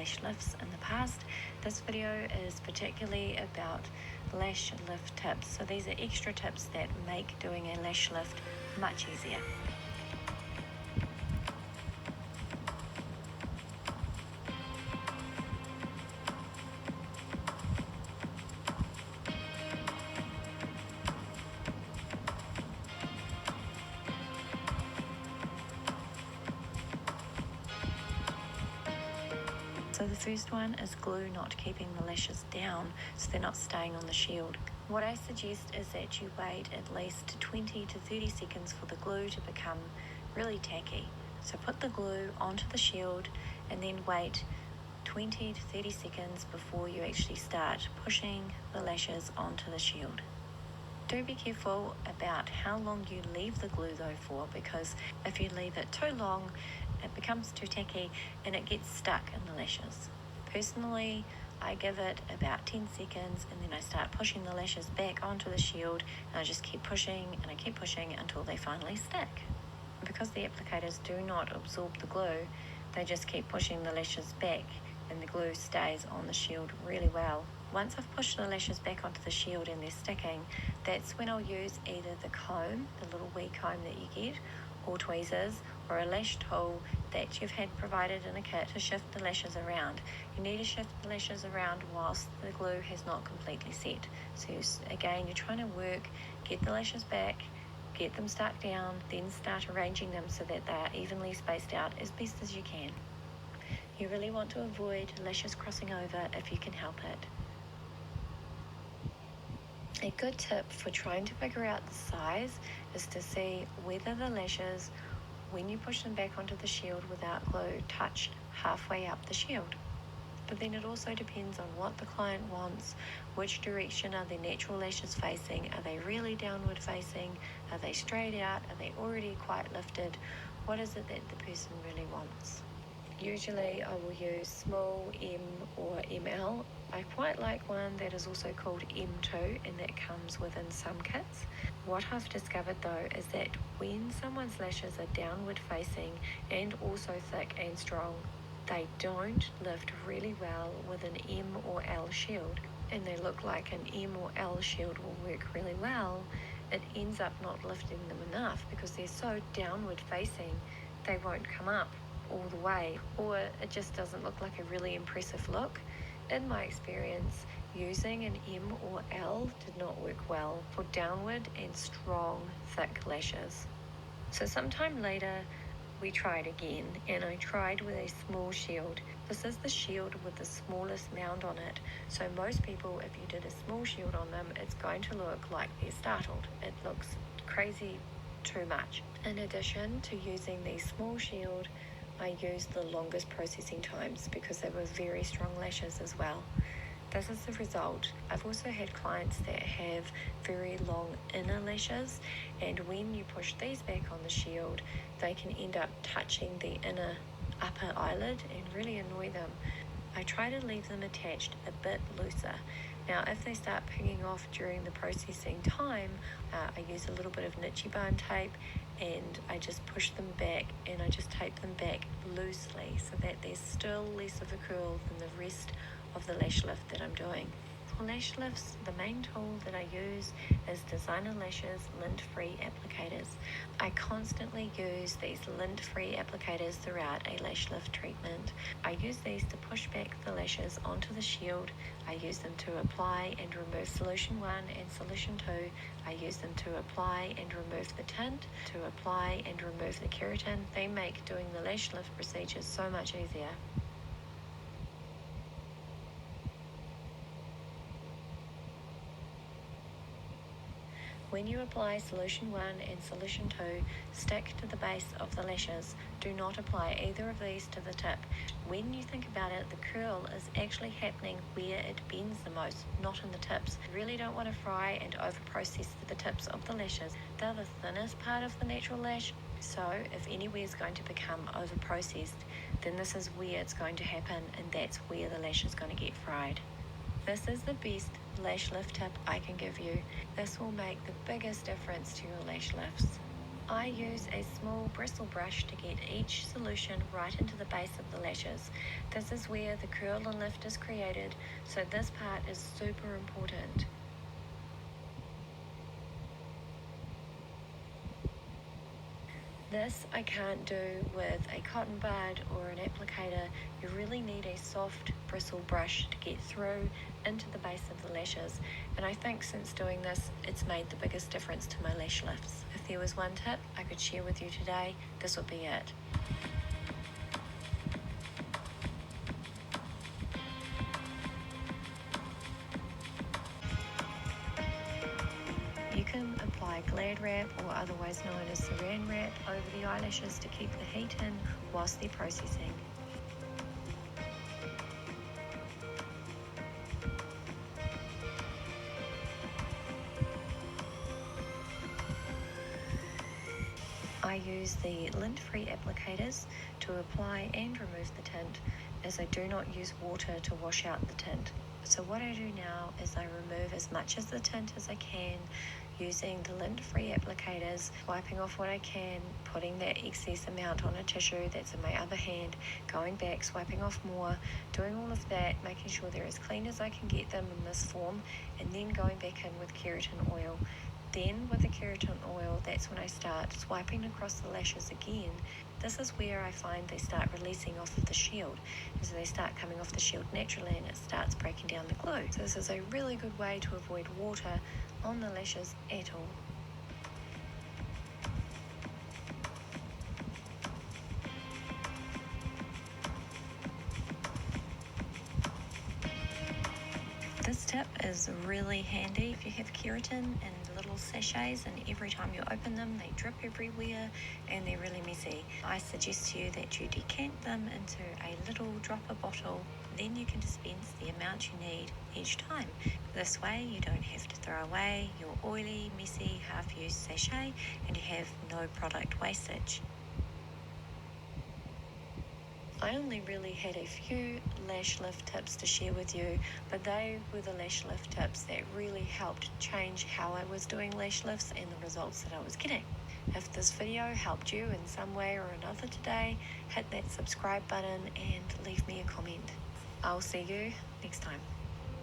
lash lifts in the past. This video is particularly about lash lift tips. So these are extra tips that make doing a lash lift much easier. So the first one is glue not keeping the lashes down so they're not staying on the shield. What I suggest is that you wait at least 20 to 30 seconds for the glue to become really tacky. So put the glue onto the shield and then wait 20 to 30 seconds before you actually start pushing the lashes onto the shield. Do be careful about how long you leave the glue though for, because if you leave it too long, it becomes too tacky and it gets stuck in the lashes. Personally, I give it about 10 seconds and then I start pushing the lashes back onto the shield, and I just keep pushing and I keep pushing until they finally stick. Because the applicators do not absorb the glue, they just keep pushing the lashes back and the glue stays on the shield really well. Once I've pushed the lashes back onto the shield and they're sticking, that's when I'll use either the comb, the little wee comb that you get, or tweezers, or a lash tool that you've had provided in a kit to shift the lashes around. You need to shift the lashes around whilst the glue has not completely set. So again, you're trying to get the lashes back, get them stuck down, then start arranging them so that they are evenly spaced out as best as you can. You really want to avoid lashes crossing over if you can help it. A good tip for trying to figure out the size is to see whether the lashes, when you push them back onto the shield without glue, touch halfway up the shield. But then it also depends on what the client wants, which direction are their natural lashes facing, are they really downward facing, are they straight out, are they already quite lifted, what is it that the person really wants. Usually I will use small M or ML. I quite like one that is also called M2 and that comes within some kits. What I've discovered though is that when someone's lashes are downward facing and also thick and strong, they don't lift really well with an M or L shield, and they look like an M or L shield will work really well. It ends up not lifting them enough because they're so downward facing they won't come up all the way, or it just doesn't look like a really impressive look. In my experience, using an M or L did not work well for downward and strong thick lashes. So sometime later we tried again, and I tried with a small shield. This is the shield with the smallest mound on it, so most people, if you did a small shield on them, it's going to look like they're startled. It looks crazy too much. In addition to using the small shield, I used the longest processing times because they were very strong lashes as well. This is the result. I've also had clients that have very long inner lashes, and when you push these back on the shield, they can end up touching the inner upper eyelid and really annoy them. I try to leave them attached a bit looser. Now, if they start pinging off during the processing time, I use a little bit of Nichi Barn tape and I just push them back and I just tape them back loosely so that there's still less of a curl than the rest of the lash lift that I'm doing. For lash lifts, the main tool that I use is Designer Lash's lint-free applicators. I constantly use these lint-free applicators throughout a lash lift treatment. I use these to push back the lashes onto the shield. I use them to apply and remove solution 1 and solution 2. I use them to apply and remove the tint, to apply and remove the keratin. They make doing the lash lift procedures so much easier. When you apply solution 1 and solution 2, stick to the base of the lashes. Do not apply either of these to the tip. When you think about it, the curl is actually happening where it bends the most, not in the tips. You really don't want to fry and over-process the tips of the lashes. They're the thinnest part of the natural lash, so if anywhere is going to become over-processed, then this is where it's going to happen, and that's where the lash is going to get fried. This is the best lash lift tip I can give you. This will make the biggest difference to your lash lifts. I use a small bristle brush to get each solution right into the base of the lashes. This is where the curl and lift is created, so this part is super important. This I can't do with a cotton bud or an applicator. You really need a soft bristle brush to get through into the base of the lashes, and I think since doing this it's made the biggest difference to my lash lifts. If there was one tip I could share with you today, this would be it. You can apply Glad wrap, or otherwise known as saran wrap, over the eyelashes to keep the heat in whilst they're processing. I use the lint-free applicators to apply and remove the tint, as I do not use water to wash out the tint. So what I do now is I remove as much of the tint as I can using the lint-free applicators, wiping off what I can, putting that excess amount on a tissue that's in my other hand, going back, swiping off more, doing all of that, making sure they're as clean as I can get them in this form, and then going back in with keratin oil. Then with the keratin oil, that's when I start swiping across the lashes again. This is where I find they start releasing off of the shield. So they start coming off the shield naturally and it starts breaking down the glue. So this is a really good way to avoid water on the lashes at all. This tip is really handy if you have keratin in little sachets, and every time you open them they drip everywhere and they're really messy. I suggest to you that you decant them into a little dropper bottle, then you can dispense the amount you need each time. This way you don't have to throw away your oily, messy, half-used sachet and you have no product wastage. I only really had a few lash lift tips to share with you, but they were the lash lift tips that really helped change how I was doing lash lifts and the results that I was getting. If this video helped you in some way or another today, hit that subscribe button and leave me a comment. I'll see you next time.